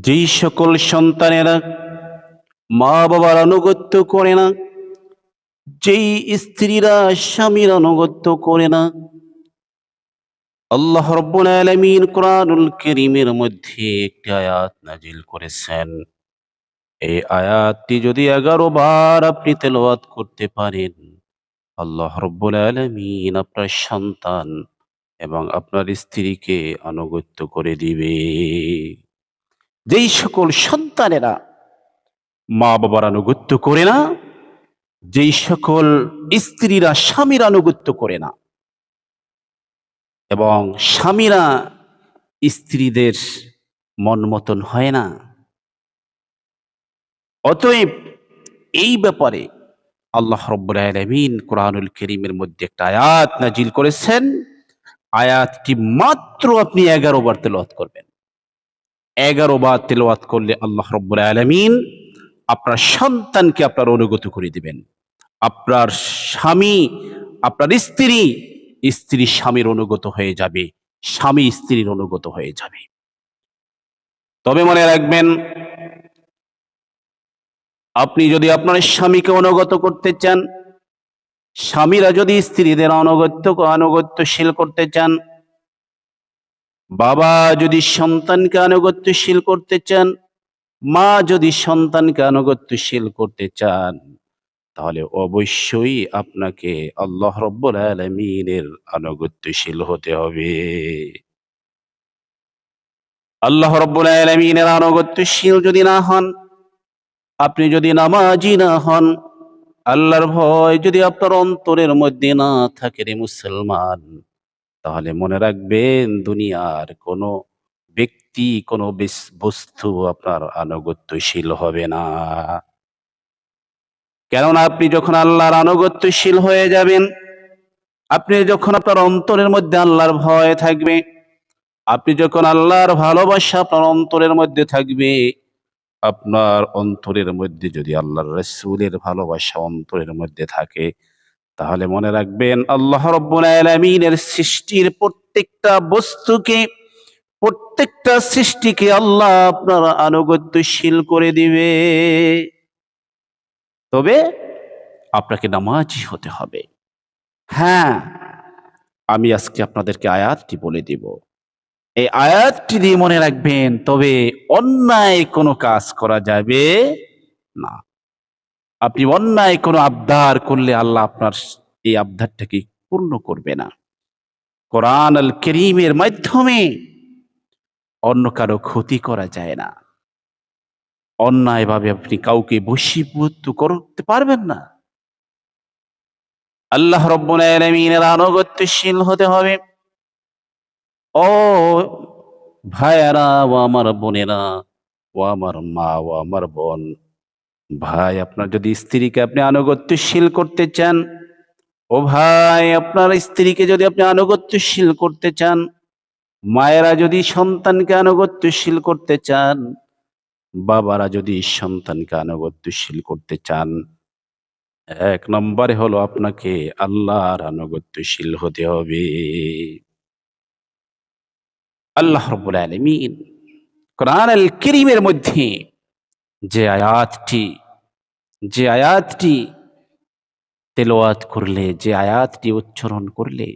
যেই সকল সন্তানেরা মা বাবার আনুগত্য করে না, যেই স্ত্রীরা স্বামীর আনুগত্য করে না, আল্লাহ রাব্বুল আলামিন কোরআনুল কারীমের মধ্যে একটি আয়াত নাজিল করেছেন। এই আয়াতটি যদি ১১ বার আপনি তেলাওয়াত করতে পারেন, আল্লাহ রাব্বুল আলামিন আপনার সন্তান এবং আপনার স্ত্রীকে আনুগত্য করে দিবে। যেই সকল সন্তানেরা মা বাবার আনুগত্য করে না, যেই সকল স্ত্রীরা স্বামীর আনুগত্য করে না এবং স্বামীরা স্ত্রীদের মন মতন হয় না, অতএব এই ব্যাপারে আল্লাহ রাব্বুল আলামিন কোরআনুল কারীমের মধ্যে একটা আয়াত নাজিল করেছেন। আয়াতটি মাত্র আপনি ১১ বার তেলাওয়াত করবেন। ১১ বার তেলাওয়াত করলে আল্লাহ রাব্বুল আলামিন আপনার সন্তানকে আপনার অনুগত করে দিবেন। আপনার স্বামী, আপনার স্ত্রী, স্ত্রী স্বামীর অনুগত হয়ে যাবে, স্বামী স্ত্রীর অনুগত হয়ে যাবে। তবে মনে রাখবেন, আপনি যদি আপনার স্বামীকে অনুগত করতে চান, স্বামীরা যদি স্ত্রীদের আনুগত্যশীল করতে চান, বাবা যদি সন্তানকে আনুগত্যশীল করতে চান, মা যদি সন্তানকে আনুগত্যশীল করতে চান, তাহলে অবশ্যই আপনাকে আল্লাহ রাব্বুল আলামিনের আনুগত্যশীল হতে হবে। আল্লাহ রাব্বুল আলামিনের আনুগত্যশীল যদি না হন, আপনি যদি নামাজি না হন, আল্লাহর ভয় যদি আপনার অন্তরের মধ্যে না থাকে রে মুসলমান, তাহলে মনে রাখবেন দুনিয়ার কোনো ব্যক্তি, কোনো বস্তু আপনার আনুগত্যশীল হবে না। কেননা আপনি যখন আল্লাহর আনুগত্যশীল হয়ে যাবেন, আপনি যখন আপনার অন্তরের মধ্যে আল্লাহর ভয় থাকবে, আপনি যখন আল্লাহর ভালোবাসা আপনার অন্তরের মধ্যে থাকবে, আপনার অন্তরের মধ্যে যদি আল্লাহর রাসূলের ভালোবাসা অন্তরের মধ্যে থাকে, তাহলে মনে রাখবেন আল্লাহ রাব্বুল আলামিনের সৃষ্টির প্রত্যেকটা বস্তুকে, প্রত্যেকটা সৃষ্টিকে আল্লাহ আপনার আনুগত্যশীল করে দিবে। তবে আপনাকে নামাজি হতে হবে। হ্যাঁ, আমি আজকে আপনাদেরকে আয়াতটি বলে দিব। এই আয়াতটি দিয়ে মনে রাখবেন, তবে অন্যায় কোনো কাজ করা যাবে না। আপনি অন্যায় কোনো আবদার করলে আল্লাহ আপনার এই আবদারটাকে পূর্ণ করবে না। কোরআন আল কারীমের মাধ্যমে অন্য কারো ক্ষতি করা যায় না। অন্যায়ভাবে আপনি কাউকে বশীভূত করতে পারবেন না। আল্লাহ রাব্বুল আলামিনের আনুগত্যশীল হতে হবে। ও ভাইয়েরা, ও আমার বোনেরা, ও আমার মা, ও আমার বোন, ভাই আপনার যদি স্ত্রীকে আপনি আনুগত্যশীল করতে চান, ও ভাই আপনার স্ত্রীকে যদি আপনি আনুগত্যশীল করতে চান, মায়েরা যদি সন্তানকে আনুগত্যশীল করতে চান, বাবারা যদি সন্তানকে আনুগত্যশীল করতে চান, ১ নম্বরে হলো আপনাকে আল্লাহর আনুগত্যশীল হতে হবে। আল্লাহ রাব্বুল আলামিন কোরআন আল কারীমের মধ্যে যে আয়াতটি যে আয়াতটি তেলাওয়াত করলে, যে আয়াতটি উচ্চারণ করলে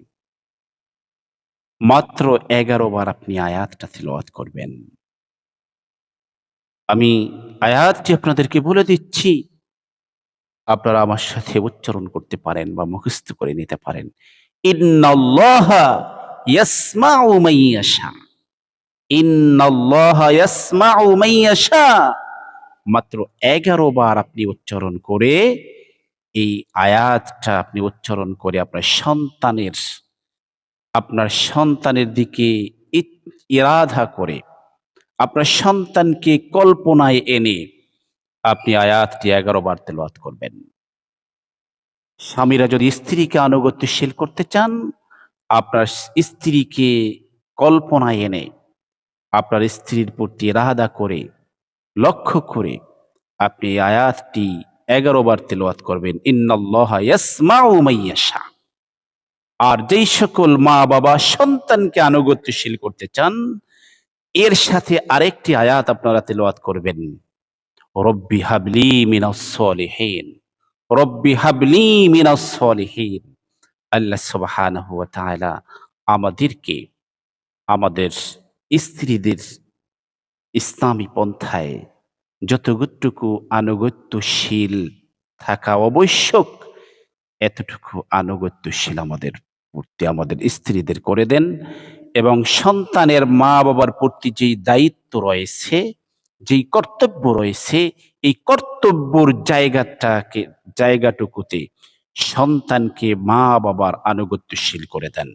মাত্র ১১ বার আপনি আয়াতটা তিলাওয়াত করবেন। আমি আয়াতটি আপনাদেরকে বলে দিচ্ছি, আপনারা আমার সাথে উচ্চারণ করতে পারেন বা মুখস্থ করে নিতে পারেন। ইন্নাল্লাহা ইয়াসমাউ মান ইয়াশা। ইন্নাল্লাহা ইয়াসমাউ মান ইয়াশা। মাত্র ১১ বার আপনি উচ্চারণ করে, এই আয়াতটা আপনি উচ্চারণ করে আপনার সন্তানের দিকে ইরাদা করে, আপনার সন্তানকে কল্পনায় এনে আপনি আয়াতটি ১১ বার তেলাওয়াত করবেন। স্বামীরা যদি স্ত্রীকে আনুগত্যশীল করতে চান, আপনার স্ত্রীকে কল্পনায় এনে, আপনার স্ত্রীর প্রতি ইরাদা করে, লক্ষ্য করে আপনি এই আয়াতটি ১১ বার তেলাওয়াত করবেন। ইন্নাল্লাহা ইয়াসমাউ মান ইয়াশা। আর যেই সকল মা বাবা সন্তানকে আনুগত্যশীল করতে চান, এর সাথে আরেকটি আয়াত আপনারা তেলাওয়াত করবেন, রব্বি হাবলি মিনাস সলিহিন, রব্বি হাবলি মিনাস সলিহিন। আল্লাহ সুবহানাহু ওয়া তাআলা আমাদেরকে আমাদের স্ত্রীদের ইসলামী পন্থায় যতটুকু আনুগত্যশীল থাকা আবশ্যক, এতটুকু আনুগত্যশীল আমাদের প্রতি আমাদের স্ত্রীদের করে দেন। এবং সন্তানের মা-বাবার প্রতি যেই দায়িত্ব রয়েছে, যেই কর্তব্য রয়েছে, এই কর্তব্যর জায়গাটুকুতে সন্তানকে মা-বাবার আনুগত্যশীল করে দেন।